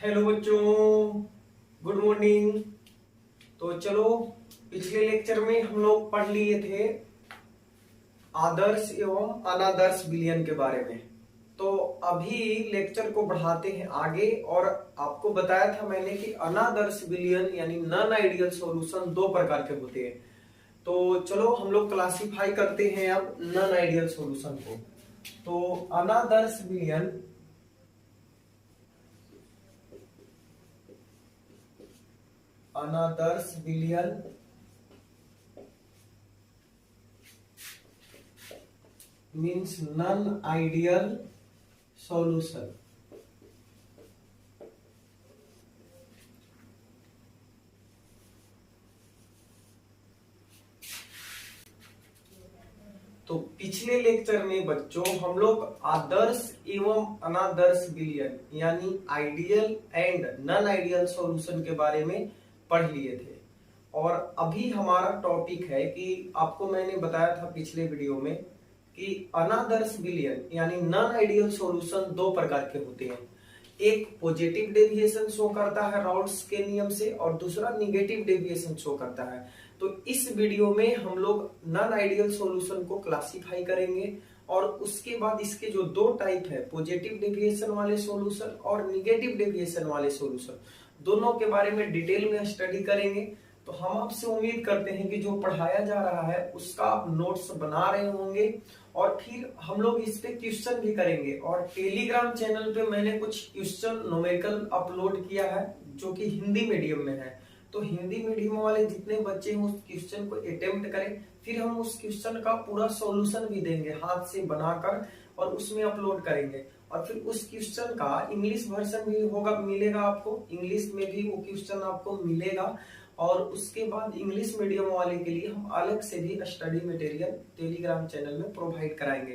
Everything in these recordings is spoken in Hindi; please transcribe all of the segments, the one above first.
हेलो बच्चों, गुड मॉर्निंग। तो चलो, पिछले लेक्चर में हम लोग पढ़ लिए थे आदर्श एवं अनादर्श विलयन के बारे में। तो अभी लेक्चर को बढ़ाते हैं आगे, और आपको बताया था मैंने कि अनादर्श विलयन यानी नॉन आइडियल सॉल्यूशन दो प्रकार के होते हैं। तो चलो हम लोग क्लासिफाई करते हैं अब नॉन आइडियल सॉल्यूशन को। तो अनादर्श विलयन मीन्स नॉन आइडियल सॉल्यूशन। तो पिछले लेक्चर में बच्चों हम लोग आदर्श एवं अनादर्श विलयन यानी ideal and non ideal solution के बारे में पढ़ लिए थे। और अभी हमारा टॉपिक है कि आपको मैंने बताया था पिछले वीडियो में कि अनादर्श विलयन यानी नॉन आइडियल सॉल्यूशन दो प्रकार के होते हैं। एक पॉजिटिव डेविएशन शो करता है राउल्ट्स के नियम से, और दूसरा निगेटिव डेविएशन शो करता है। तो इस वीडियो में हम लोग नॉन आइडियल सॉल्यूशन को क्लासिफाई करेंगे, और उसके बाद इसके जो दो टाइप है, पॉजिटिव डेविएशन वाले सॉल्यूशन और निगेटिव डेविएशन वाले सॉल्यूशन, दोनों के बारे में डिटेल में स्टडी करेंगे। तो हम आपसे उम्मीद करते हैं कि जो पढ़ाया जा रहा है उसका आप नोट्स बना रहे होंगे, और फिर हम लोग इस पे क्वेश्चन भी करेंगे। और टेलीग्राम चैनल पे मैंने कुछ क्वेश्चन न्यूमेरिकल अपलोड किया है जो कि हिंदी मीडियम में है। तो हिंदी मीडियम वाले जितने बच्चे हैं उस क्वेश्चन को अटेम्प्ट करें, फिर हम उस क्वेश्चन का पूरा सॉल्यूशन भी देंगे हाथ से बनाकर, और उसमें अपलोड करेंगे। और फिर उस क्वेश्चन का इंग्लिश वर्जन भी होगा, मिलेगा आपको, इंग्लिश में भी वो क्वेश्चन आपको मिलेगा। और उसके बाद इंग्लिश मीडियम वाले के लिए हम अलग से भी स्टडी मटेरियल टेलीग्राम चैनल में प्रोवाइड कराएंगे।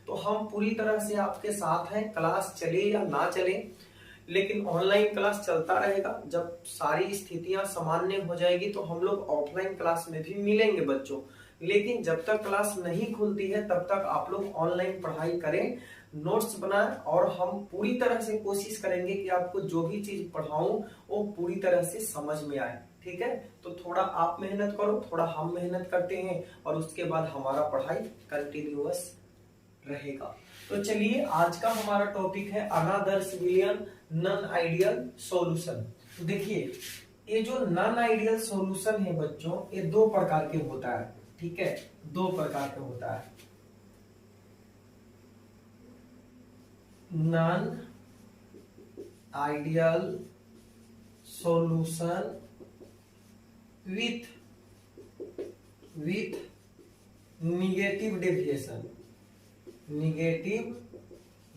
तो हम पूरी तरह से आपके साथ हैं, क्लास चले या ना चले, लेकिन ऑनलाइन क्लास चलता रहेगा। जब सारी स्थितियां सामान्य हो जाएगी तो हम लोग ऑफलाइन क्लास में भी मिलेंगे बच्चों। लेकिन जब तक क्लास नहीं खुलती है तब तक आप लोग ऑनलाइन पढ़ाई करें, नोट्स बनाएं, और हम पूरी तरह से कोशिश करेंगे कि आपको जो भी चीज पढ़ाऊं वो पूरी तरह से समझ में आए। ठीक है, तो थोड़ा आप मेहनत करो, थोड़ा हम मेहनत करते हैं, और उसके बाद हमारा पढ़ाई कंटिन्यूअस रहेगा। तो चलिए, आज का हमारा टॉपिक है अनादर्श विलयन नॉन आइडियल सॉल्यूशन। तो देखिए, ये जो नॉन आइडियल सॉल्यूशन है बच्चों, ये दो प्रकार के होता है। ठीक है, दो प्रकार का होता है। Non ideal solution with negative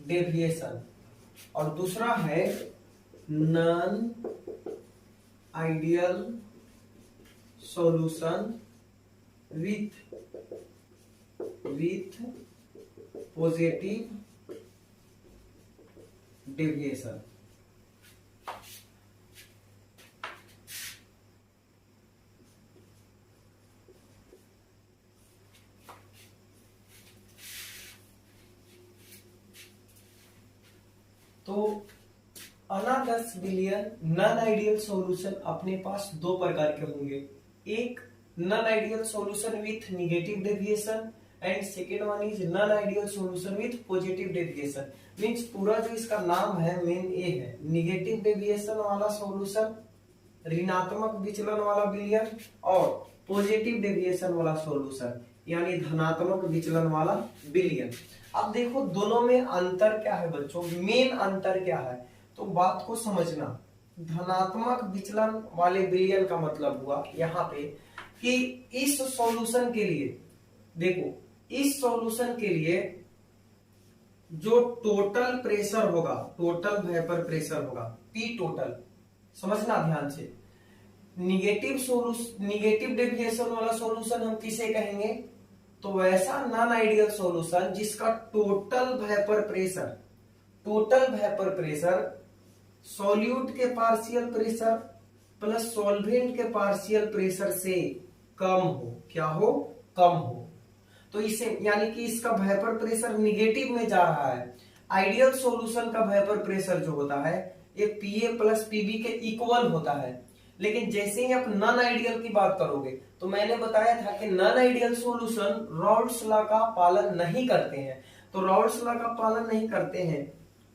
deviation, और दूसरा है non ideal solution with positive deviation. तो अनादर्श विलयन नॉन आइडियल सॉल्यूशन अपने पास दो प्रकार के होंगे। एक non ideal solution with negative deviation, and second one is non ideal solution with positive deviation. Means पूरा जो इसका नाम है मेन ये है, निगेटिव डेविएशन वाला सॉल्यूशन, ऋणात्मक विचलन वाला विलयन, और पॉजिटिव डेविएशन वाला सॉल्यूशन यानी धनात्मक विचलन वाला विलयन। अब देखो दोनों में अंतर क्या है बच्चों, मेन अंतर क्या है, तो बात को समझना। धनात्मक विचलन वाले विलयन का मतलब हुआ यहाँ पे कि इस सॉल्यूशन के लिए, देखो इस सॉल्यूशन के लिए जो टोटल प्रेशर होगा, टोटल वेपर प्रेशर होगा, पी टोटल, समझना ध्यान से। निगेटिव डेविएशन वाला सॉल्यूशन हम किसे कहेंगे, तो वैसा नॉन आइडियल सॉल्यूशन जिसका टोटल वेपर प्रेशर सॉल्यूट के पार्शियल प्रेशर प्लस सॉल्वेंट के पार्शियल प्रेशर से कम हो। क्या हो? कम हो। तो इसे यानी कि इसका वेपर प्रेशर निगेटिव में जा रहा है। आइडियल सॉल्यूशन का वेपर प्रेशर जो होता है ये Pa प्लस Pb के इक्वल होता है। लेकिन जैसे ही आप नॉन आइडियल की बात करोगे तो मैंने बताया था कि non ideal solution Raoult's law का पालन नहीं करते हैं। तो राउल्ट्स लॉ का पालन नहीं करते हैं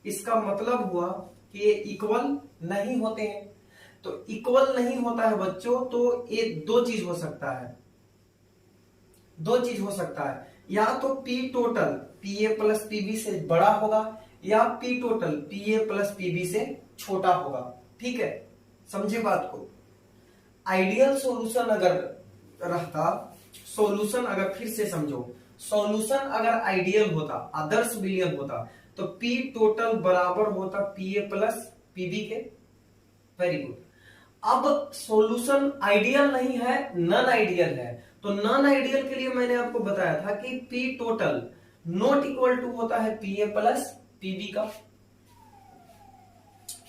इसका मतलब हुआ कि ये इक्वल नहीं होते हैं। तो इक्वल नहीं होता है बच्चों, तो ये दो चीज हो सकता है, दो चीज हो सकता है, या तो P total Pa plus Pb से बड़ा होगा या P total Pa plus Pb से छोटा होगा। ठीक है, समझे बात को। आइडियल सॉल्यूशन अगर रहता, सॉल्यूशन अगर फिर से समझो, सॉल्यूशन अगर आइडियल होता, आदर्श विलियन होता, तो P टोटल बराबर होता Pa प्लस Pb के। Very good. अब सॉल्यूशन आइडियल नहीं है, नॉन आइडियल है, तो नॉन आइडियल के लिए मैंने आपको बताया था कि P total not equal to होता है Pa प्लस Pb का,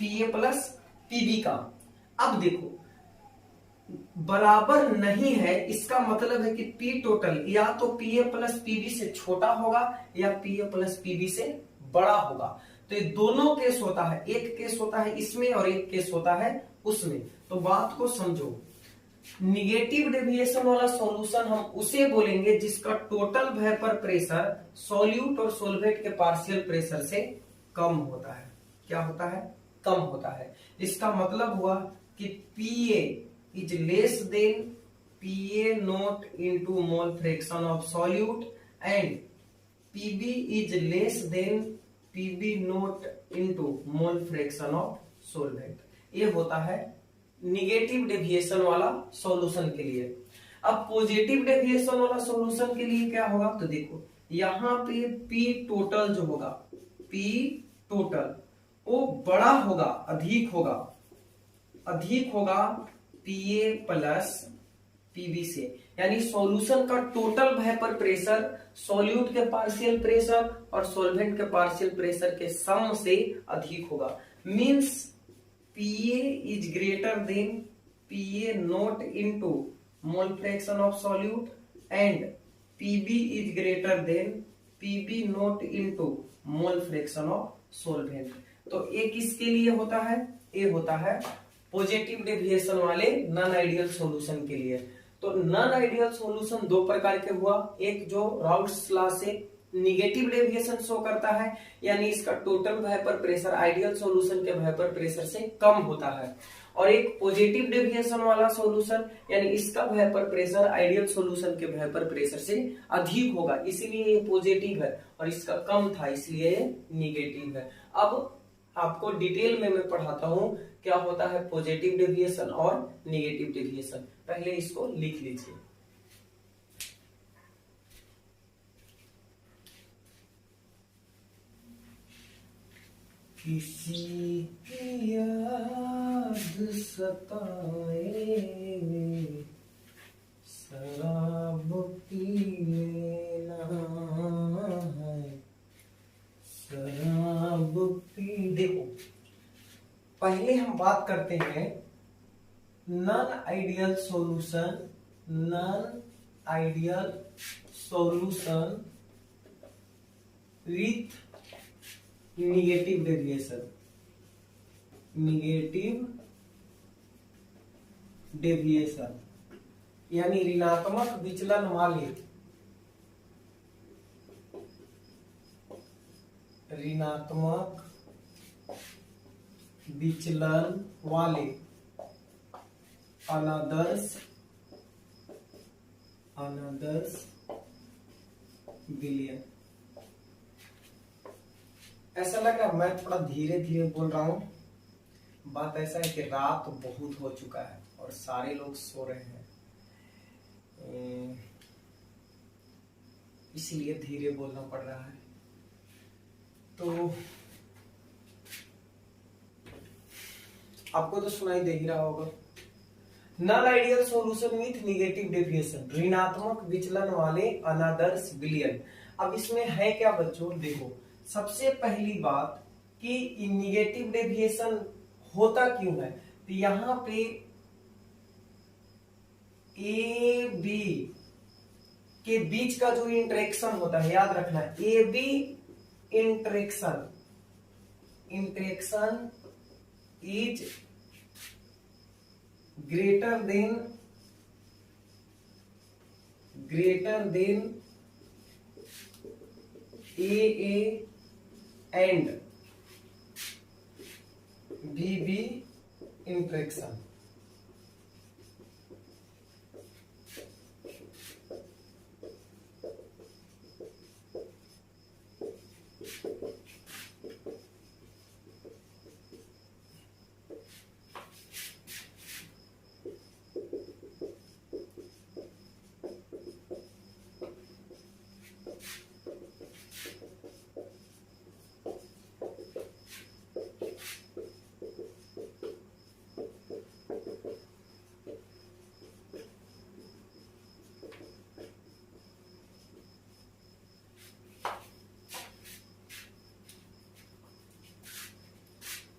Pa प्लस Pb का। अब देखो बराबर नहीं है, इसका मतलब है कि P टोटल या तो Pa प्लस Pb से छोटा होगा या Pa प्लस Pb से बड़ा होगा। तो ये दोनों केस होता है, एक केस होता है इसमें और एक केस होता है उसमें। तो बात को समझो, निगेटिव डेविएशन वाला सॉल्यूशन हम उसे बोलेंगे जिसका टोटल वेपर प्रेशर सॉल्यूट और सॉल्वेंट के पार्शियल प्रेशर से कम होता है। क्या होता है? कम होता है। इसका मतलब हुआ कि Pa is less than Pa naught into mole fraction of solute and Pb is less than Pb naught into mole fraction of solvent। ये होता है निगेटिव डेविएशन वाला सॉल्यूशन के लिए। अब पॉजिटिव डेविएशन वाला सॉल्यूशन के लिए क्या होगा? तो देखो यहां पे P टोटल जो होगा, P टोटल वो बड़ा होगा, अधिक होगा, अधिक होगा Pa प्लस Pb से, यानी सॉल्यूशन का टोटल वेपर प्रेशर सॉल्यूट के पार्शियल प्रेशर और सॉल्वेंट के पार्शियल प्रेशर के सम से अधिक होगा। Means Pa is greater then Pa not into mole fraction of solute and Pb is greater then Pb not into mole fraction of solvent. तो ये किसके लिए होता है? ये होता है पॉजिटिव डेविएशन वाले नॉन आइडियल सॉल्यूशन के लिए। तो नॉन आइडियल सॉल्यूशन दो प्रकार के हुआ, एक जो राउल्ट्स लॉ से निगेटिव डेविएशन शो करता है, यानी इसका total vapour pressure ideal solution के वेपर प्रेशर से कम होता है, और एक पॉजिटिव डेविएशन वाला सॉल्यूशन यानी इसका वेपर प्रेशर आइडियल सॉल्यूशन के वेपर प्रेशर से अधिक होगा, इसीलिए ये पॉजिटिव है, और इसका कम था इसलिए ये निगेटिव है। अब आपको डिटेल में मैं पढ़ाता हूं क्या होता है पॉजिटिव डेविएशन और नेगेटिव डेविएशन। पहले इसको लिख लीजिए। किसी की याद सताए शराब पी लेना है, शराब पी। देखो पहले हम बात करते हैं non ideal solution, non ideal solution with negative deviation, negative deviation यानी ऋणात्मक विचलन वाले, ऋणात्मक विचलन वाले अनादर्श विलयन। ऐसा लग रहा है मैं थोड़ा धीरे धीरे बोल रहा हूं, बात ऐसा है कि रात बहुत हो चुका है और सारे लोग सो रहे हैं, इसलिए धीरे बोलना पड़ रहा है। तो आपको तो सुनाई दे ही रहा होगा। Non ideal solution with negative deviation, ऋणात्मक विचलन वाले अनादर्श विलयन। अब इसमें है क्या बच्चों? देखो सबसे पहली बात कि निगेटिव डेविएशन होता क्यों है, तो यहां पे ए बी के बीच का जो इंटरेक्शन होता है, याद रखना A B interaction is greater than A and B interaction.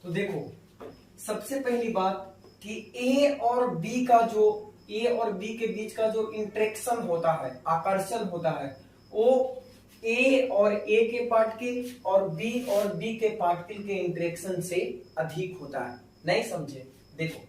तो देखो सबसे पहली बात कि ए और बी के बीच का जो इंटरेक्शन होता है, आकर्षण होता है, वो ए और ए के पार्टिकल और बी के पार्टिकल के इंटरेक्शन से अधिक होता है। नहीं समझे? देखो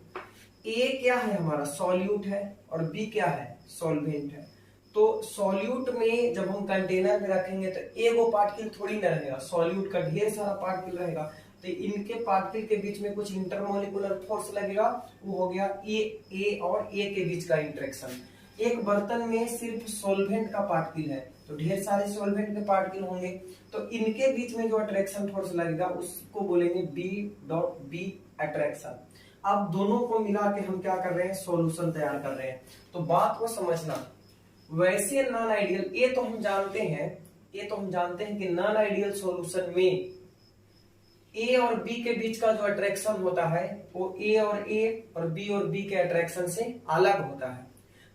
ए क्या है, हमारा सॉल्यूट है और बी क्या है, सॉल्वेंट है। तो सॉल्यूट में जब हम कंटेनर में रखेंगे तो एगो पार्टिकल थोड़ी ना रहेगा, सॉल्यूट का ढेर सारा पार्टिकल रहेगा। तो इनके पार्टिकल के बीच में कुछ इंटरमोलिकुलर फोर्स लगेगा, वो हो गया ए और ए के बीच का इंटरेक्शन। एक बर्तन में सिर्फ सॉल्वेंट का पार्टिकल है तो ढेर सारे सॉल्वेंट के पार्टिकल होंगे, तो इनके बीच में जो अट्रैक्शन फोर्स लगेगा उसको बोलेंगे बी अट्रैक्शन। अब दोनों को मिला के हम क्या कर रहे हैं, सॉल्यूशन तैयार कर रहे हैं। तो बात को समझना, वैसे नॉन आइडियल ये तो हम जानते हैं कि नॉन आइडियल सॉल्यूशन में ए और बी के बीच का जो अट्रैक्शन होता है वो ए और बी के अट्रैक्शन से अलग होता है।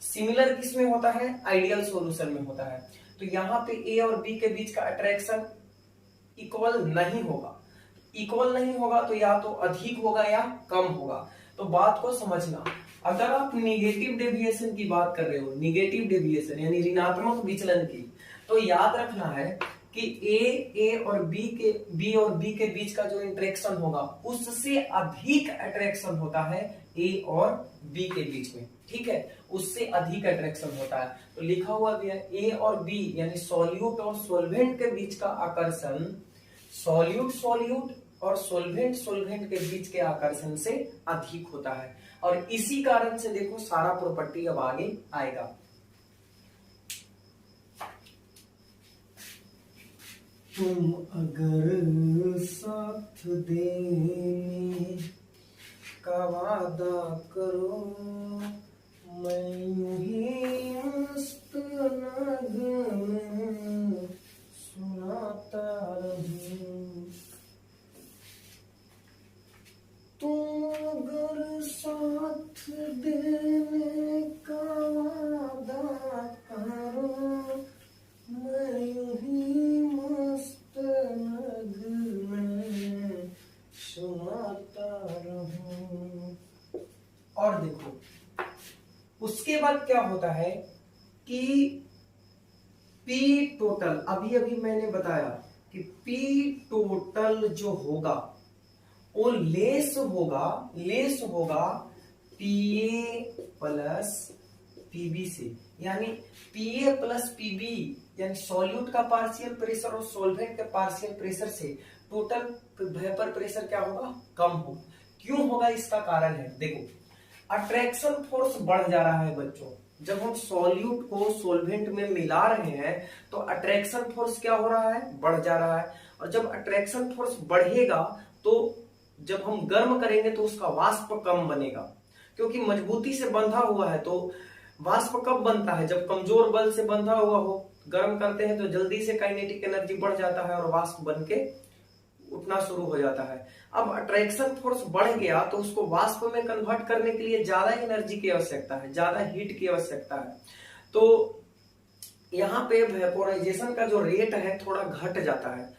सिमिलर किस में होता है, आइडियल सॉल्यूशन में होता है। तो यहाँ पे ए और बी के बीच का अट्रैक्शन इक्वल नहीं होगा, तो या तो अधिक होगा या कम होगा। तो बात को समझना, अगर आप निगेटिव डेविएशन की बात कर रहे हो, निगेटिव डेविएशन यानी ऋणात्मक विचलन की, तो याद रखना है कि ए और बी के बीच का जो इंटरेक्शन होगा उससे अधिक अट्रैक्शन होता है ए और बी के बीच में, ठीक है, उससे अधिक अट्रैक्शन होता है। तो लिखा हुआ भी है ए और बी यानी सॉल्यूट और सॉल्वेंट के बीच का आकर्षण सॉल्यूट और सॉल्वेंट के बीच के आकर्षण से अधिक होता है। और इसी कारण से देखो सारा प्रॉपर्टी अब आगे आएगा। तुम अगर साथ देने का वादा करो, मैं यूं ही मस्त नगमे सुनाता रहूं। तुम अगर साथ देने का वादा करो, मैं यूं ही मस्त नगमे सुनाता रहूं। और देखो उसके बाद क्या होता है कि P टोटल, अभी मैंने बताया कि P टोटल जो होगा वो लेस होगा PA प्लस PB से, यानी PA प्लस PB यानी सॉल्यूट का पार्शियल प्रेशर और सॉल्वेंट के पार्शियल प्रेशर से टोटल वेपर प्रेशर क्या होगा, कम होगा। क्यों होगा, इसका कारण है, देखो अट्रैक्शन फोर्स बढ़ जा रहा है बच्चों। जब हम सॉल्यूट को सॉल्वेंट में मिला रहे हैं तो अट्रैक्शन फोर्स क्या हो रहा है, बढ़ जा रहा है। और जब अट्रैक्शन फोर्स बढ़ेगा तो जब हम गर्म करेंगे तो उसका वाष्प कम बनेगा, क्योंकि मजबूती से बंधा हुआ है। तो वाष्प कब बनता है, जब कमजोर बल से बंधा हुआ हो। गर्म करते हैं तो जल्दी से काइनेटिक एनर्जी बढ़ जाता है और वाष्प बन के उठना शुरू हो जाता है। अब अट्रैक्शन फोर्स बढ़ गया तो उसको वाष्प में कन्वर्ट करने के लिए ज्यादा एनर्जी की आवश्यकता है, ज्यादा हीट की आवश्यकता है। तो यहाँ पे वेपोराइजेशन का जो रेट है थोड़ा घट जाता है,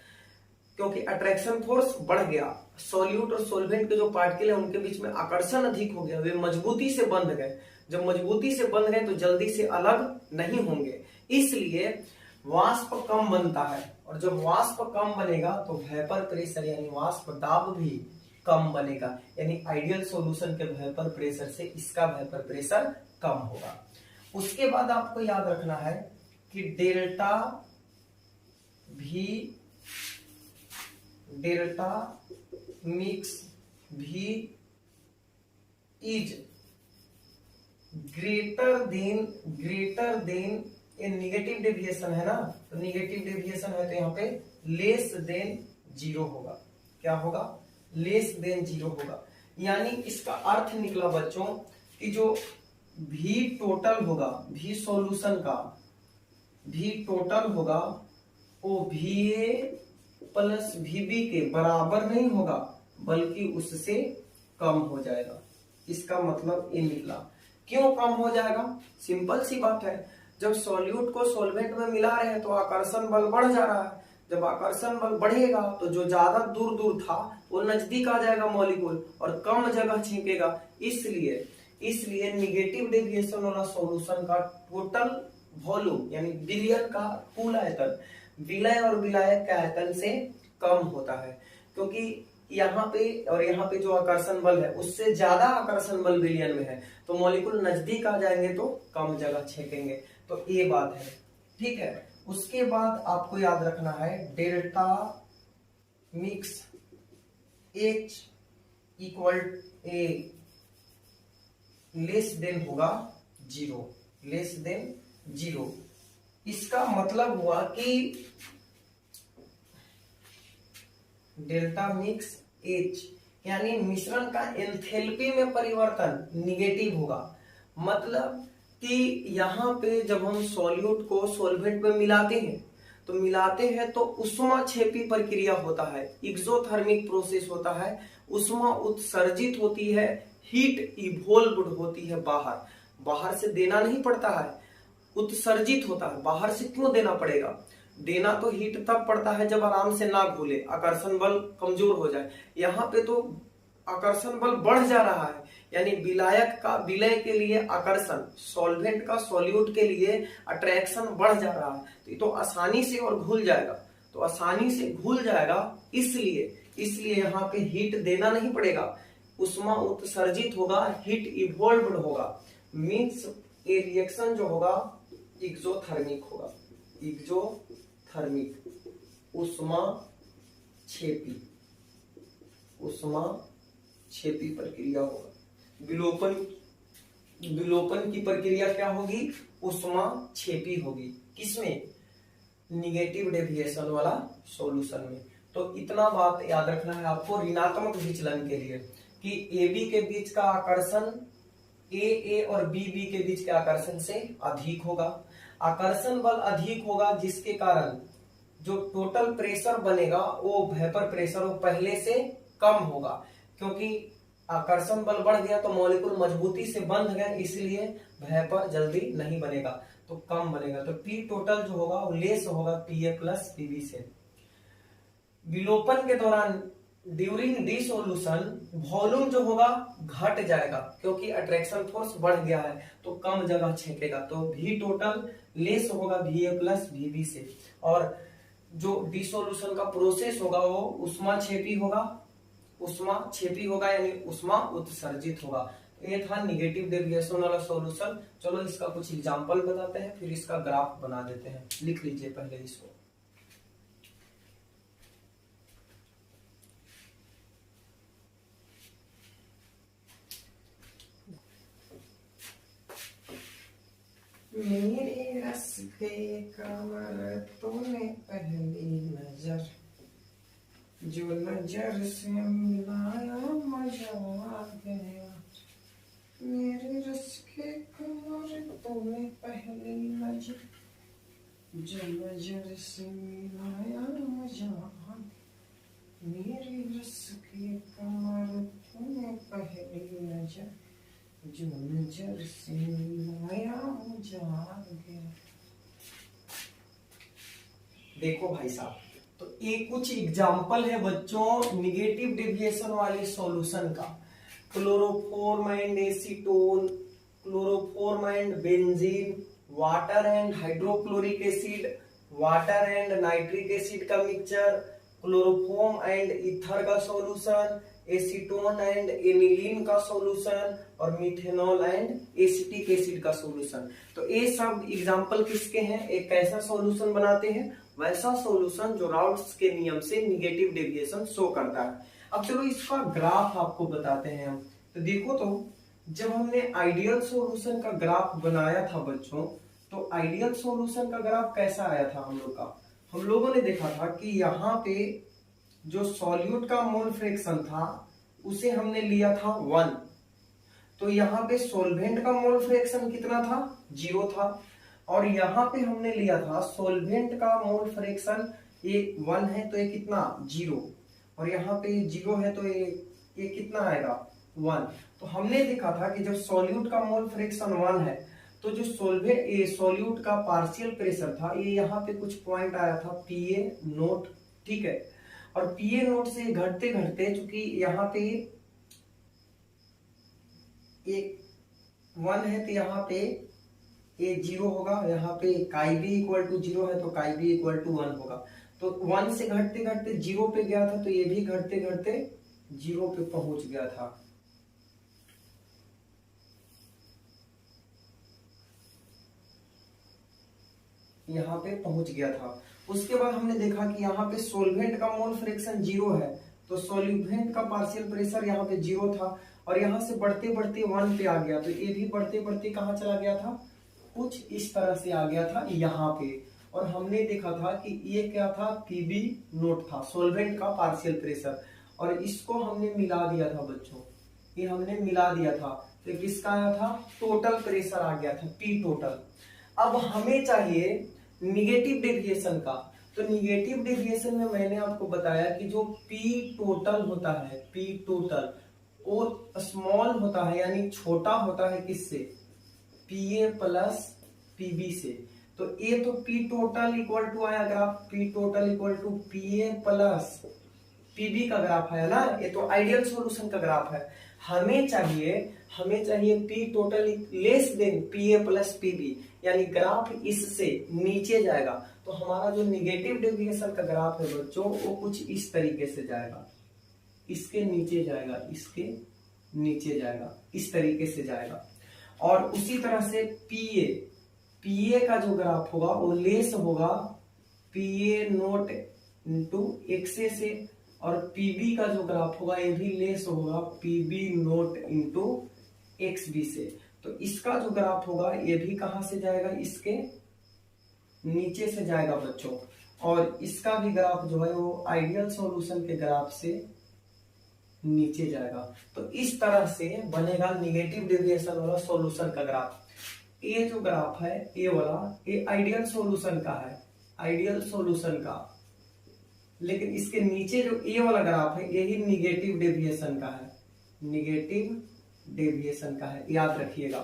क्योंकि अट्रैक्शन फोर्स बढ़ गया। सॉल्यूट और सॉल्वेंट के जो पार्टिकल है उनके बीच में आकर्षण अधिक हो गया, वे मजबूती से बंध गए। जब मजबूती से बंध गए तो जल्दी से अलग नहीं होंगे, इसलिए वाष्प कम बनता है। और जब वाष्प कम बनेगा तो वेपर प्रेशर यानी वाष्प दाब भी कम बनेगा, यानी आइडियल सॉल्यूशन के वेपर प्रेशर से इसका वेपर प्रेशर कम होगा। उसके बाद आपको याद रखना है कि डेल्टा मिक्स भी इज ग्रेटर देन ये निगेटिव डेविएशन है ना, तो निगेटिव डेविएशन है तो यहाँ पे लेस देन 0 होगा। क्या होगा? लेस देन 0 होगा। यानी इसका अर्थ निकला बच्चों कि जो V टोटल होगा, V सॉल्यूशन का V टोटल होगा वो VA प्लस VB के बराबर नहीं होगा, बल्कि उससे कम हो जाएगा। इसका मतलब ये निकला। क्यों कम हो जाएगा? सिंपल सी बात है, जब सॉल्यूट को सॉल्वेंट में मिला रहे हैं तो आकर्षण बल बढ़ जा रहा है। जब आकर्षण बल बढ़ेगा तो जो ज्यादा दूर दूर था वो नजदीक आ जाएगा मॉलिक्यूल और कम जगह छींकेगा। इसलिए निगेटिव डेविएशन वाला सॉल्यूशन का टोटल वॉल्यूम यानी विलयन का कुल आयतन विलय और विलायक के आयतन से कम होता है, क्योंकि यहाँ पे जो आकर्षण बल है उससे ज्यादा आकर्षण बल विलयन में है, तो मॉलिक्यूल नजदीक आ जाएंगे तो कम जगह छेकेंगे। तो ये बात है, ठीक है। उसके बाद आपको याद रखना है डेल्टा मिक्स H इक्वल ए लेस देन होगा 0, लेस देन 0। इसका मतलब हुआ कि डेल्टा मिक्स H यानी मिश्रण का एंथैल्पी में परिवर्तन निगेटिव होगा। मतलब कि यहाँ पे जब हम सॉल्यूट को सॉल्वेंट में मिलाते हैं तो उष्माक्षेपी प्रक्रिया होता है, एक्सोथर्मिक प्रोसेस होता है, उष्मा उत्सर्जित होती है, हीट इवोल्व्ड होती है बाहर से देना नहीं पड़ता है, उत्सर्जित होता है। बाहर से क्यों देना पड़ेगा? देना तो हीट तब पड़ता है जब आराम से ना घुले, आकर्षण बल कमजोर हो जाए। यहाँ पे तो आकर्षण बल बढ़ जा रहा है, यानी विलायक का विलय के लिए आकर्षण, सॉल्वेंट का सॉल्यूट के लिए अट्रैक्शन बढ़ जा रहा है, तो ये तो आसानी से और घुल जाएगा। इसलिए यहाँ पे हीट देना नहीं पड़ेगा, उष्मा उत्सर्जित होगा, हीट इवोल्व्ड होगा। मीन्स ये रिएक्शन जो होगा एक्सोथर्मिक होगा, एक्सोथर्मिक उष्माक्षेपी प्रक्रिया होगा। विलोपन की प्रक्रिया क्या होगी? उष्माक्षेपी होगी। किसमें? निगेटिव डेविएशन वाला सॉल्यूशन में। तो इतना बात याद रखना है आपको ऋणात्मक विचलन के लिए कि AB के बीच का आकर्षण AA और BB के बीच के आकर्षण से अधिक होगा। आकर्षण बल अधिक होगा जिसके कारण जो टोटल प्रेशर बनेगा वो वेपर प्रेशर वो पहले से कम होगा, क्योंकि आकर्षण बल बढ़ गया तो मॉलिक्यूल मजबूती से बंध गया, इसलिए वेपर जल्दी नहीं बनेगा तो कम बनेगा। तो P टोटल जो होगा वो लेस होगा PA प्लस PB से। विलोपन के दौरान ड्यूरिंग डिसोल्यूशन वॉल्यूम जो होगा घट जाएगा, क्योंकि अट्रैक्शन फोर्स बढ़ गया है तो कम जगह छेकेगा। तो V टोटल लेस होगा VA प्लस VB से। और जो डिसोल्यूशन का प्रोसेस होगा वो उष्माक्षेपी होगा यानी उष्मा उत्सर्जित होगा। ये था निगेटिव डेविएशन वाला सॉल्यूशन। चलो इसका कुछ एग्जांपल बताते हैं, फिर इसका ग्राफ बना देते हैं। लिख लीजिए पहले इसको। मेरे रस के कमर तूने पहली नजर, जो नजर से मिलाया मजा आ गया। मेरे रस के कमर तूने पहली नजर, जो नजर से मिलाया मजा आ गया। मेरे रस के कमर तूने पहली नजर, जो नजर से मिलाया मजा आ गया। देखो भाई साहब, तो ये कुछ एग्जाम्पल है बच्चों निगेटिव डेविएशन वाले सॉल्यूशन का। Chloroform and acetone, chloroform and benzene, water and hydrochloric acid, water and nitric acid का मिक्सचर, क्लोरोफॉर्म एंड ईथर का सॉल्यूशन, एसीटोन एंड एनिलीन का सॉल्यूशन और मिथेनॉल एंड एसिटिक एसिड का सॉल्यूशन। तो ये सब एग्जांपल किसके हैं, एक कैसा सॉल्यूशन बनाते हैं, वैसा सॉल्यूशन जो राउट्स के नियम से निगेटिव डेविएशन शो करता है। अब चलो इसका ग्राफ आपको बताते हैं हम। तो देखो, तो जब हमने आइडियल सॉल्यूशन का ग्राफ बनाया था बच्चों, तो आइडियल सॉल्यूशन का ग्राफ कैसा आया था हम लोग का, हम लोगों ने देखा था कि यहाँ पे जो सॉल्यूट का मोल फ्रैक्शन था उसे हमने लिया था 1। तो यहाँ पे सॉल्वेंट का मोल फ्रैक्शन कितना था, 0 था। और यहाँ पे हमने लिया था सॉल्वेंट का मोल फ्रैक्शन, ये 1 है तो ये कितना 0, और यहाँ पे 0 है तो ये कितना आएगा 1। तो हमने देखा था कि जब सॉल्यूट का मोल फ्रैक्शन 1 है तो जो सॉल्यूट का पार्शियल प्रेशर था ये यहाँ पे कुछ पॉइंट आया था PA नोट, ठीक है। और PA नोट से घटते घटते, चूंकि यहाँ पे एक 1 है तो यहाँ पे ये 0 होगा, यहाँ पे काई बी इक्वल टू 0 है तो काई बी इक्वल टू 1 होगा। तो 1 से घटते घटते 0 पे गया था, तो ये भी घटते घटते 0 पे पहुंच गया था। यहाँ पे पहुंच गया था। उसके बाद हमने देखा कि यहाँ पे सॉल्वेंट का मोल फ्रैक्शन 0 है, तो सॉल्वेंट का पार्शियल प्रेशर यहाँ पे 0 था, और यहाँ से बढ़ते बढ़ते 1 पे आ गया, तो ये भी बढ़ते बढ़ते कहाँ चला गया था, कुछ इस तरह से आ गया था यहाँ पे। और हमने देखा था कि ये क्या था, PB नोट था, सॉल्वेंट का पार्शियल प्रेशर, और इसको हमने मिला दिया था बच्चों, ये हमने मिला दिया था, तो किसका आया था, टोटल प्रेशर आ गया था, P टोटल। अब हमें चाहिए निगेटिव डेविएशन का। तो निगेटिव डेविएशन में मैंने आपको बताया कि जो P टोटल होता है, P टोटल वो स्मॉल होता है, यानी छोटा होता है किससे, PA प्लस PB से। तो ये तो P टोटल इक्वल टू आया graph, P total equal to PA plus PB का ग्राफ है ना, ये तो आइडियल सॉल्यूशन का ग्राफ है। हमें चाहिए P total less than PA plus PB, यानी ग्राफ इससे नीचे जाएगा। तो हमारा जो निगेटिव डेविएशन का ग्राफ है बच्चों, वो कुछ इस तरीके से जाएगा, इसके नीचे जाएगा, इसके नीचे जाएगा, इस तरीके से जाएगा। और उसी तरह से PA का जो ग्राफ होगा वो लेस होगा PA नोट इंटू XA से, और PB का जो ग्राफ होगा ये भी लेस होगा PB नोट इंटू XB से। तो इसका जो ग्राफ होगा ये भी कहां से जाएगा, इसके नीचे से जाएगा बच्चों। और इसका भी ग्राफ जो है वो आइडियल सॉल्यूशन के ग्राफ से नीचे जाएगा। तो इस तरह से बनेगा निगेटिव डेविएशन वाला सॉल्यूशन का ग्राफ। ये जो ग्राफ है ये वाला, ये आइडियल सॉल्यूशन का है, आइडियल सॉल्यूशन का। लेकिन इसके नीचे जो ये वाला ग्राफ है यही निगेटिव डेविएशन का है, निगेटिव डेविएशन का है। याद रखिएगा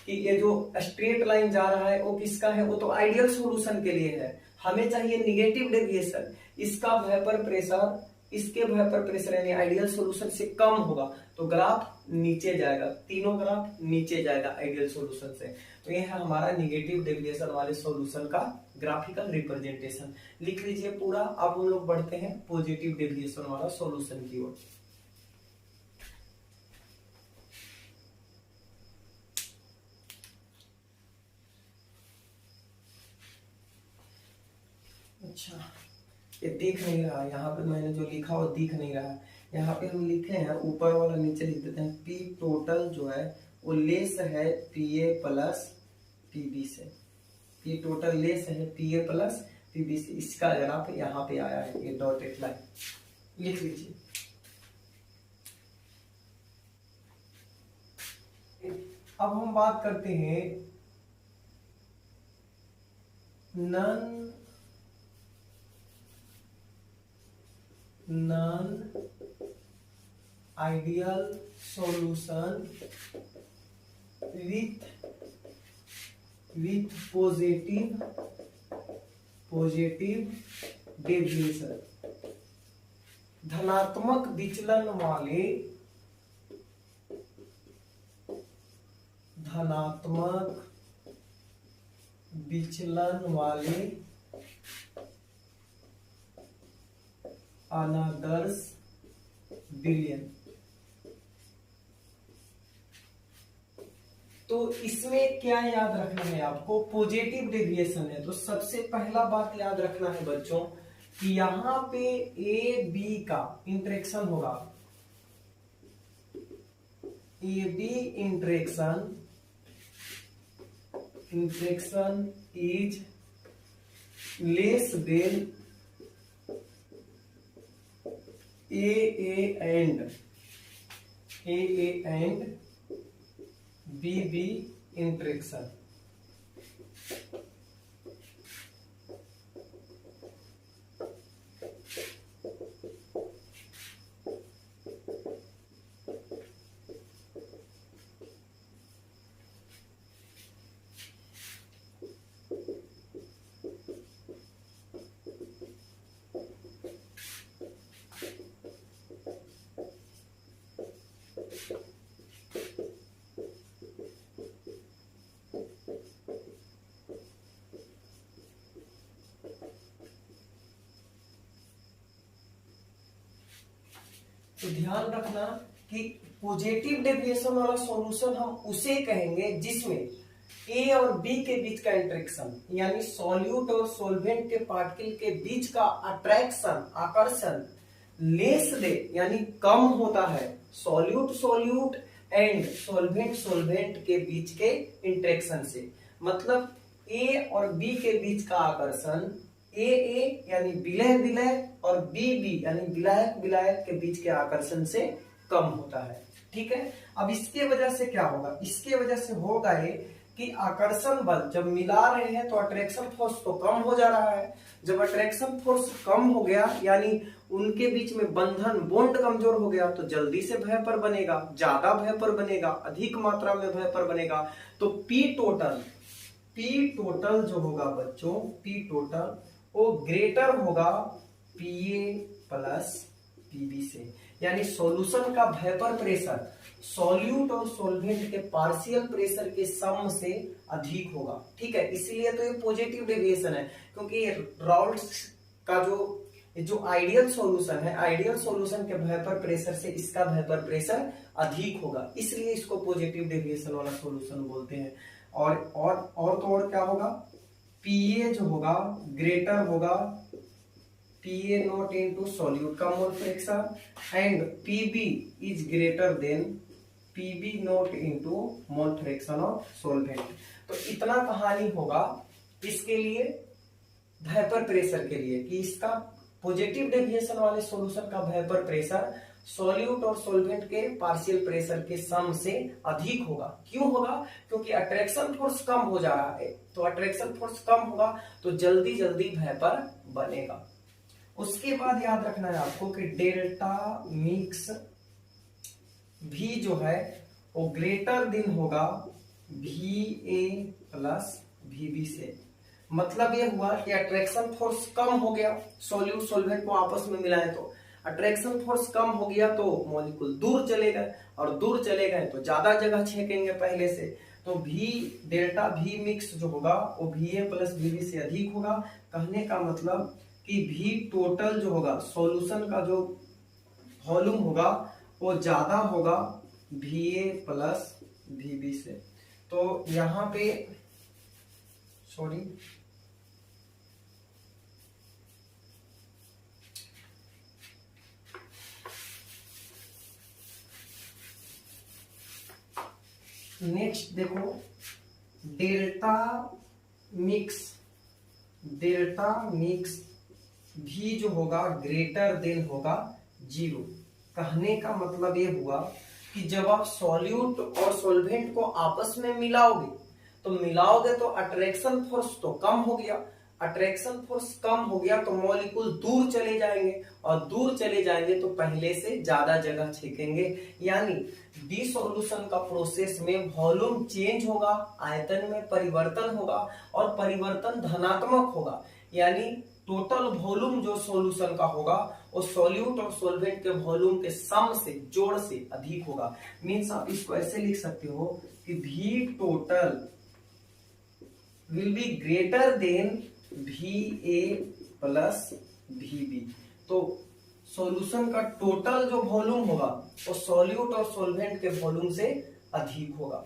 कि ये जो स्ट्रेट लाइन जा रहा है वो किसका है, वो तो आइडियल सॉल्यूशन के लिए है। हमें चाहिए निगेटिव डेविएशन, इसका वेपर प्रेशर इसके वेपर प्रेशर यानी आइडियल सॉल्यूशन से कम होगा, तो ग्राफ नीचे जाएगा, तीनों ग्राफ नीचे जाएगा आइडियल सॉल्यूशन से। तो ये है हमारा निगेटिव डेविएशन वाले सॉल्यूशन का ग्राफिकल रिप्रेजेंटेशन। लिख लीजिए पूरा। अब हम लोग बढ़ते हैं पॉजिटिव डेविएशन वाला सॉल्यूशन की ओर। अच्छा, ये दिख नहीं रहा, यहाँ पे मैंने जो लिखा वो दिख नहीं रहा। यहाँ पे हम लिखे हैं, ऊपर वाला नीचे लिख देते हैं। P टोटल जो है वो लेस है PA प्लस PB से, P टोटल लेस है PA प्लस PB से। इसका ग्राफ यहाँ पे आया है, ये डॉटेड लाइन लिख लीजिए। अब हम बात करते हैं non ideal solution with positive deviation. धनात्मक विचलन वाले अनादर्श विलयन। तो इसमें क्या याद रखना है आपको, पॉजिटिव डेविएशन है। तो सबसे पहला बात याद रखना है बच्चों कि यहां पे ए बी का इंटरेक्शन होगा, ए B interaction is less than A and B interaction. तो ध्यान रखना कि पॉजिटिव डेविएशन वाला सॉल्यूशन हम उसे कहेंगे जिसमें ए और बी के बीच का इंटरेक्शन यानी सॉल्यूट और सॉल्वेंट के पार्टिकल के बीच का अट्रैक्शन आकर्षण लेस दे यानी कम होता है सॉल्यूट एंड सॉल्वेंट के बीच के इंटरेक्शन से। मतलब ए और बी के बीच का आकर्षण ए यानी विलय और बी यानी विलायक के बीच के आकर्षण से कम होता है। ठीक है, अब इसके वजह से क्या होगा, इसके वजह से होगा ये कि आकर्षण बल जब मिला रहे हैं तो अट्रैक्शन फोर्स तो कम हो जा रहा है। जब अट्रैक्शन फोर्स कम हो गया यानी उनके बीच में बंधन बॉन्ड कमजोर हो गया तो जल्दी से वेपर बनेगा, ज्यादा वेपर बनेगा, अधिक मात्रा में वेपर बनेगा। तो पी टोटल जो होगा बच्चों, पी टोटल वो ग्रेटर होगा पीए प्लस पीबी से, यानी सॉल्यूशन का वेपर प्रेशर सॉल्यूट और सॉल्वेंट के पार्शियल प्रेशर के सम से अधिक होगा। ठीक है, इसलिए तो ये पॉजिटिव डेविएशन है क्योंकि राउल्ट्स का जो आइडियल सॉल्यूशन है, आइडियल सॉल्यूशन के वेपर प्रेशर से इसका वेपर प्रेशर अधिक होगा, इसलिए इसको पॉजिटिव डेविएशन वाला सॉल्यूशन बोलते हैं। और क्या होगा, पीए जो होगा ग्रेटर होगा पीए नॉट इनटू सॉल्यूट का mole fraction and PB is greater than PB nought into mole fraction of solvent. तो इतना कहानी होगा इसके लिए वेपर प्रेशर के लिए कि इसका पॉजिटिव डेविएशन वाले सॉल्यूशन का वेपर प्रेशर सॉल्यूट और सॉल्वेंट के पार्शियल प्रेशर के सम से अधिक होगा। क्यों होगा, क्योंकि अट्रैक्शन फोर्स कम हो जा रहा है, तो अट्रैक्शन फोर्स कम होगा तो जल्दी वेपर बनेगा। उसके बाद याद रखना है आपको कि डेल्टा मिक्स भी जो है वो ग्रेटर देन होगा वी ए प्लस वीबी से। मतलब ये हुआ कि अट्रैक्शन फोर्स कम हो गया, सॉल्यूट सॉल्वेंट को आपस में मिलाएं तो अट्रैक्शन फोर्स कम हो गया तो मॉलिक्यूल दूर चले गए, और दूर चले गए तो ज्यादा जगह छेकेंगे पहले से, तो भी डेल्टा भी मिक्स जो होगा वो वी ए प्लस वीबी से अधिक होगा। कहने का मतलब कि भी टोटल जो होगा सॉल्यूशन का जो वॉल्यूम होगा वो ज्यादा होगा वी ए प्लस वीबी से। तो यहाँ पे सॉरी नेक्स्ट देखो, डेल्टा मिक्स भी जो होगा ग्रेटर देन होगा 0। कहने का मतलब ये हुआ कि जब आप सॉल्यूट और सॉल्वेंट को आपस में मिलाओगे तो अट्रैक्शन फोर्स तो कम हो गया, अट्रैक्शन फोर्स कम हो गया तो मॉलिक्यूल दूर चले जाएंगे, और दूर चले जाएंगे तो पहले से ज्यादा जगह छेकेंगे, यानी डिसोल्यूशन का प्रोसेस में वॉल्यूम चेंज होगा, आयतन में परिवर्तन होगा, और परिवर्तन धनात्मक होगा, यानी टोटल वॉल्यूम जो सॉल्यूशन का होगा वो सॉल्यूट और सॉल्वेंट के वॉल्यूम के सम से जोड़ से अधिक होगा। मींस आप इसको ऐसे लिख सकते हो कि भी total will be greater than V A plus V B. तो सॉल्यूशन का टोटल जो वॉल्यूम होगा वो सॉल्यूट और सॉल्वेंट के वॉल्यूम से अधिक होगा।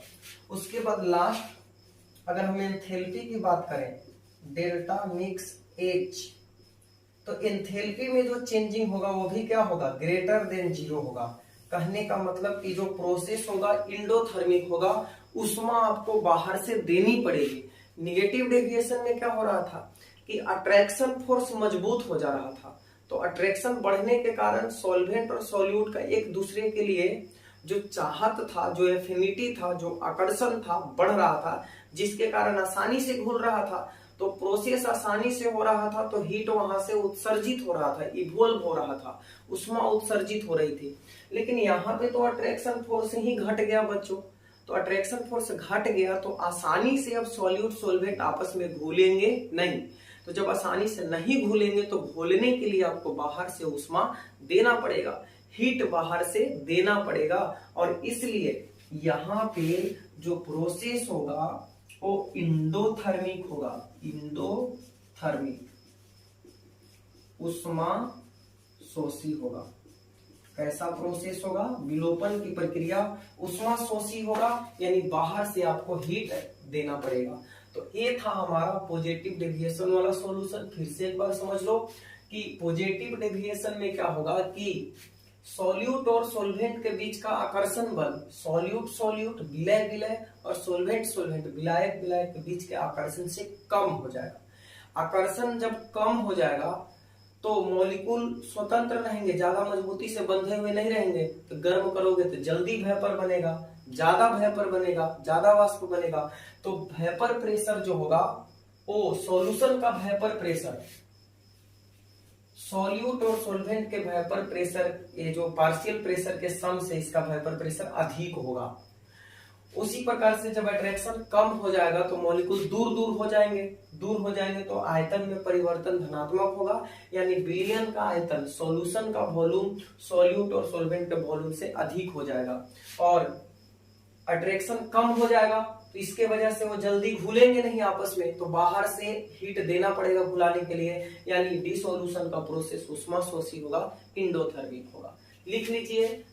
उसके बाद लास्ट अगर हम एंथैल्पी की बात करें, डेल्टा मिक्स H, तो एंथैल्पी में जो चेंजिंग होगा वो भी क्या होगा, ग्रेटर देन 0 होगा। कहने का मतलब कि जो प्रोसेस होगा इंडोथर्मिक होगा, उष्मा आपको बाहर से देनी पड़ेगी। निगेटिव डेविएशन में क्या हो रहा था कि अट्रैक्शन फोर्स मजबूत हो जा रहा था, तो अट्रैक्शन बढ़ने के कारण सॉल्वेंट और सॉल्यूट का एक दूसरे के लिए जो चाहत था, जो एफिनिटी था, जो आकर्षण था, बढ़ रहा था, जिसके कारण आसानी से घुल रहा था। तो प्रोसेस आसानी से हो रहा था, तो हीट वहां से उत्सर्जित हो रहा था, इवोल्व हो रहा था, उष्मा उत्सर्जित हो रही थी। लेकिन यहाँ पे तो अट्रैक्शन फोर्स ही घट गया बच्चों, तो अट्रैक्शन फोर्स घट गया तो आसानी से अब सॉल्यूट सॉल्वेंट आपस में घुलेंगे नहीं। तो जब आसानी से नहीं घुलेंगे तो घोलने के लिए आपको बाहर से उष्मा देना पड़ेगा, हीट बाहर से देना पड़ेगा। और इसलिए यहाँ पे जो प्रोसेस होगा वो इंडोथर्मिक होगा, इंडोथर्मिक, उष्मा शोषी होगा। कैसा प्रोसेस होगा, विलोपन की प्रक्रिया उष्मा शोषी होगा, यानी बाहर से आपको हीट देना पड़ेगा। तो ये था हमारा पॉजिटिव डेविएशन वाला सॉल्यूशन। फिर से एक बार समझ लो कि पॉजिटिव डेविएशन में क्या होगा कि सॉल्यूट और सॉल्वेंट के बीच का आकर्षण बल, सॉल्यूट सॉल्यूट, विलय विलय और सॉल्वेंट सॉल्वेंट, विलायक विलायक के बीच के आकर्षण से कम हो जाएगा। आकर्षण जब कम हो जाएगा तो मॉलिक्यूल स्वतंत्र रहेंगे, ज्यादा मजबूती से बंधे हुए नहीं रहेंगे। तो गर्म करोगे तो जल्दी वेपर बनेगा, ज्यादा वेपर बनेगा, ज्यादा वाष्प बनेगा। तो वेपर प्रेशर जो होगा वो सॉल्यूशन का वेपर प्रेशर, सॉल्यूट और सॉल्वेंट के वेपर प्रेशर, ये जो पार्शियल प्रेशर के सम से इसका वेपर प्रेशर अधिक होगा। उसी प्रकार से जब अट्रैक्शन कम हो जाएगा तो मॉलिक्यूल दूर दूर हो जाएंगे, दूर हो जाएंगे तो आयतन में परिवर्तन धनात्मक होगा, यानी विलयन का आयतन, सॉल्यूशन का वॉल्यूम सॉल्यूट और सॉल्वेंट के वॉल्यूम से अधिक हो जाएगा। और अट्रैक्शन कम हो जाएगा तो इसके वजह से वो जल्दी घुलेंगे नहीं आपस में, तो बाहर से हीट देना पड़ेगा घुलाने के लिए, यानी डिसोल्यूशन का प्रोसेस उष्मा शोषी होगा, इंडोथर्मिक होगा। लिख लीजिए,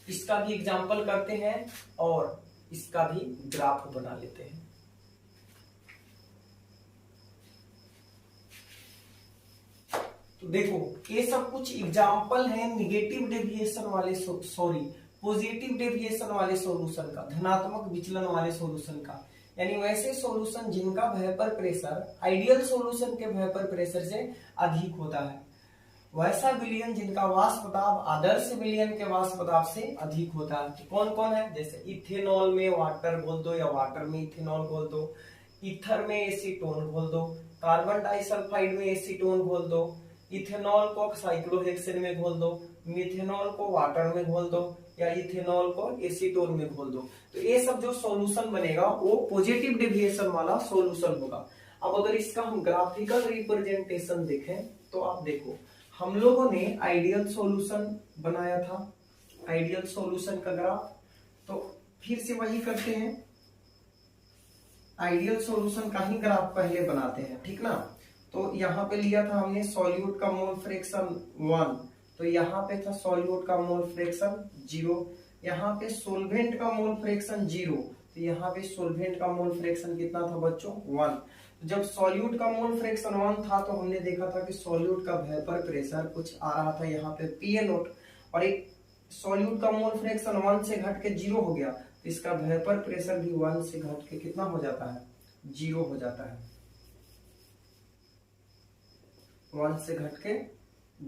इसका भी एग्जांपल करते हैं और इसका भी ग्राफ बना लेते हैं। तो देखो ये सब कुछ एग्जांपल है निगेटिव डेविएशन वाले, सॉरी पॉजिटिव डेविएशन वाले सॉल्यूशन का, धनात्मक विचलन वाले सॉल्यूशन का, यानी वैसे सॉल्यूशन जिनका वेपर प्रेशर आइडियल सॉल्यूशन के वेपर प्रेशर से अधिक होता है, वैसा विलयन जिनका वाष्प दाब आदर्श विलयन के वाष्प दाब से अधिक होता है। तो कौन कौन है, जैसे इथेनॉल में वाटर घोल दो या वाटर में इथेनॉल घोल दो, ईथर में एसीटोन घोल दो, कार्बन डाइसल्फाइड में एसीटोन घोल दो, इथेनॉल को साइक्लोहेक्सेन में घोल दो, मिथेनॉल को वाटर में घोल दो या इथेनॉल को एसीटोन में घोल दो। तो ये सब जो सॉल्यूशन बनेगा वो पॉजिटिव डेविएशन वाला सॉल्यूशन होगा। अब अगर इसका हम ग्राफिकल रिप्रेजेंटेशन देखें तो आप देखो, हम लोगों ने आइडियल सॉल्यूशन बनाया था, आइडियल सॉल्यूशन का ग्राफ, तो फिर से वही करते हैं, आइडियल सॉल्यूशन का ही ग्राफ पहले बनाते हैं, ठीक ना। तो यहाँ पे लिया था हमने सॉल्यूट का मोल फ्रैक्शन 1, तो यहाँ पे था सॉल्यूट का मोल फ्रैक्शन 0, यहाँ पे सोल्वेंट का मोल फ्रैक्शन 0, तो यहाँ पे सोल्वेंट का मोल फ्रैक्शन कितना था बच्चों 1। जब सॉल्यूट का मोल फ्रैक्शन 1 था तो हमने देखा था कि सॉल्यूट का वेपर प्रेशर कुछ आ रहा था यहाँ पे PA0, और एक सॉल्यूट का मोल फ्रैक्शन 1 से घट के 0 हो गया, तो इसका वेपर प्रेशर भी 1 से घट के कितना हो जाता है, 0 हो जाता है, 1 से घट के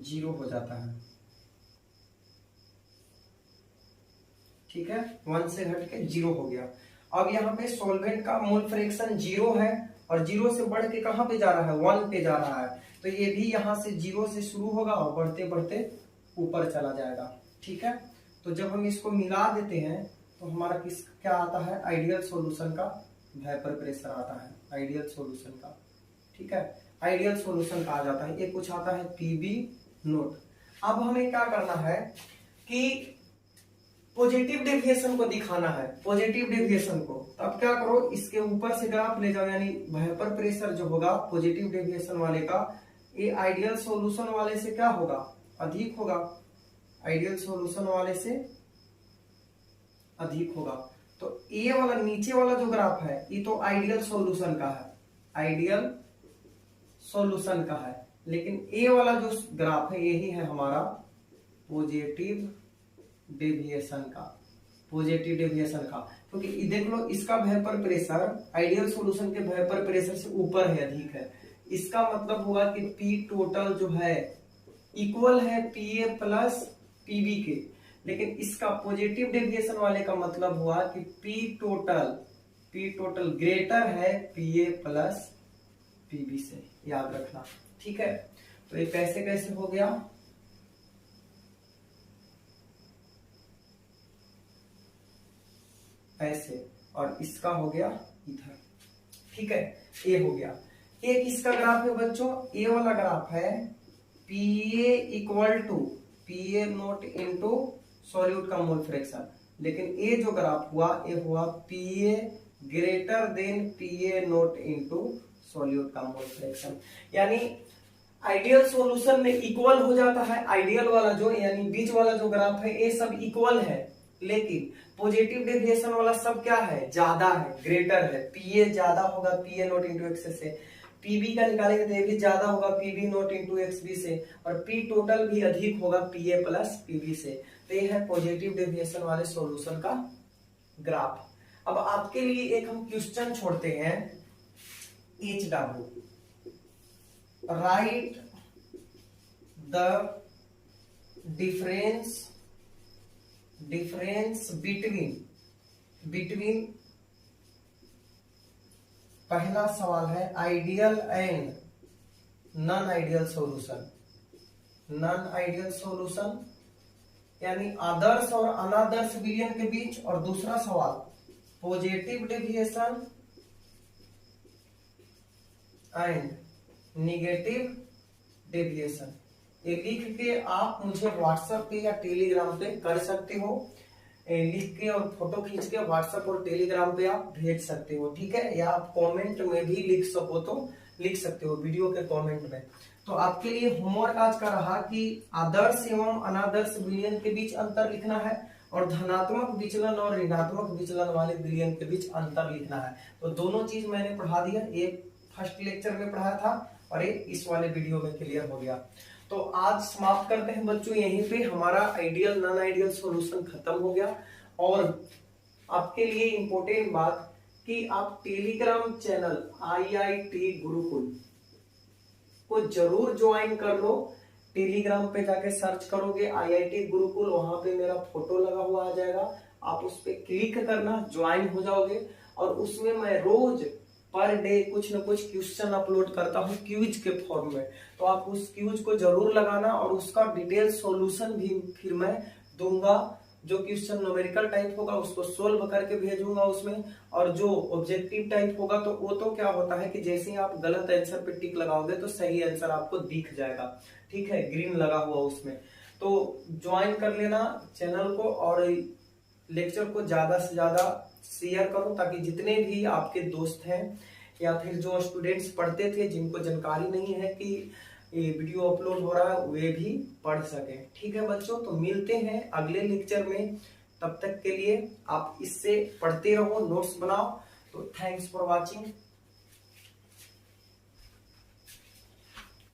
0 हो जाता है, ठीक है, 1 से घट के 0 हो गया। अब यहाँ पे सॉल्वेंट का मोल फ्रैक्शन 0 है और 0 से बढ़ के कहां पे जा रहा है, 1 पे जा रहा है, तो ये भी यहाँ से 0 से शुरू होगा और बढ़ते बढ़ते ऊपर चला जाएगा, ठीक है। तो जब हम इसको मिला देते हैं तो हमारा क्या आता है, आइडियल सॉल्यूशन का वेपर प्रेशर आता है, आइडियल सॉल्यूशन का, ठीक है, आइडियल सॉल्यूशन का आ जाता है, ये कुछ आता है PB0। अब हमें क्या करना है कि पॉजिटिव डेविएशन को दिखाना है, पॉजिटिव डेविएशन को, तो अब क्या करो, इसके ऊपर से ग्राफ ले जाओ, यानी वेपर प्रेशर जो होगा पॉजिटिव डेविएशन वाले का, ये आइडियल सॉल्यूशन वाले से क्या होगा, अधिक होगा, आइडियल सॉल्यूशन वाले से अधिक होगा। तो ये वाला नीचे वाला जो ग्राफ है ये तो आइडियल सॉल्यूशन का है, आइडियल सॉल्यूशन का है, लेकिन ये वाला जो ग्राफ है यही है हमारा पॉजिटिव डेविएशन का, पॉजिटिव डेविएशन का। क्योंकि देख लो इसका वेपर प्रेशर आइडियल सॉल्यूशन के वेपर प्रेशर से ऊपर है, अधिक है। इसका मतलब हुआ कि पी टोटल जो है इक्वल है पीए प्लस पीबी के, लेकिन इसका पॉजिटिव डेविएशन वाले का मतलब हुआ कि पी टोटल ग्रेटर है पीए प्लस पीबी से, याद रखना। ठीक है, तो ये कैसे कैसे हो गया, ऐसे, और इसका हो गया इधर। ठीक है, ये हो गया। एक इसका ग्राफ है बच्चों, ये वाला ग्राफ है PA equal to PA naught into solute का मोल फ्रैक्शन, लेकिन ये जो ग्राफ हुआ ये हुआ पीए ग्रेटर देन पीए नोट इनटू सॉल्यूट का मोल फ्रैक्शन। यानी आइडियल सॉल्यूशन में इक्वल हो जाता है, आइडियल वाला जो यानी बीच वाला जो ग्राफ है ये सब इक्वल है, लेकिन पॉजिटिव डेविएशन वाला सब क्या है, ज्यादा है, ग्रेटर है। पीए ज्यादा होगा पीए नोट इंटू एक्स से, पीबी का निकालेंगे तो ये भी ज्यादा होगा PB nought into X B से, और पी टोटल भी अधिक होगा पीए प्लस पीबी से। तो ये है पॉजिटिव डेविएशन वाले सॉल्यूशन का ग्राफ। अब आपके लिए एक हम क्वेश्चन छोड़ते हैं, H W, right the difference between पहला सवाल है ideal and non ideal solution, non ideal solution यानी आदर्श और अनादर्श विलयन के बीच, और दूसरा सवाल positive deviation and negative deviation. ये लिख के आप मुझे व्हाट्सएप पे या टेलीग्राम पे कर सकते हो, लिख के और फोटो खींच के व्हाट्सएप और टेलीग्राम पे आप भेज सकते हो। ठीक है, या आप कमेंट में भी लिख सको तो लिख सकते हो, वीडियो के कमेंट में। तो आपके लिए होमवर्क आज का रहा कि आदर्श एवं अनादर्श विलयन के बीच अंतर लिखना है, और धनात्मक विचलन और ऋणात्मक विचलन वाले विलयन के बीच अंतर लिखना है। तो दोनों चीज मैंने पढ़ा दिया, एक फर्स्ट लेक्चर में पढ़ाया था और एक इस वाले वीडियो में क्लियर हो गया। तो आज समाप्त करते हैं बच्चों, यहीं पे हमारा आइडियल नॉन आइडियल सॉल्यूशन खत्म हो गया। और आपके लिए इंपॉर्टेंट बात कि आप टेलीग्राम चैनल IIT गुरुकुल को जरूर ज्वाइन कर लो। टेलीग्राम पे जाके सर्च करोगे IIT गुरुकुल, वहां पे मेरा फोटो लगा हुआ आ जाएगा, आप उस पे क्लिक करना, ज्वाइन हो जाओगे। और उसमें मैं रोज पर डे कुछ न कुछ क्वेश्चन अपलोड करता हूँ क्विज के फॉर्म में, तो आप उस क्विज को जरूर लगाना, और उसका डिटेल सॉल्यूशन भी फिर मैं दूंगा। जो क्वेश्चन न्यूमेरिकल टाइप होगा उसको सोल्व करके भेजूंगा उसमें, और जो ऑब्जेक्टिव टाइप होगा तो वो तो क्या होता है कि जैसे ही आप गलत आंसर पे टिक लगाओगे तो सही आंसर आपको दिख जाएगा। ठीक है, ग्रीन लगा हुआ उसमें। तो ज्वाइन कर लेना चैनल को, और लेक्चर को ज्यादा से ज्यादा शेयर करो, ताकि जितने भी आपके दोस्त हैं या फिर जो स्टूडेंट्स पढ़ते थे जिनको जानकारी नहीं है कि ये वीडियो अपलोड हो रहा है, वे भी पढ़ सके। ठीक है बच्चों, तो मिलते हैं अगले लेक्चर में। तब तक के लिए आप इससे पढ़ते रहो, नोट्स बनाओ। तो थैंक्स फॉर वॉचिंग।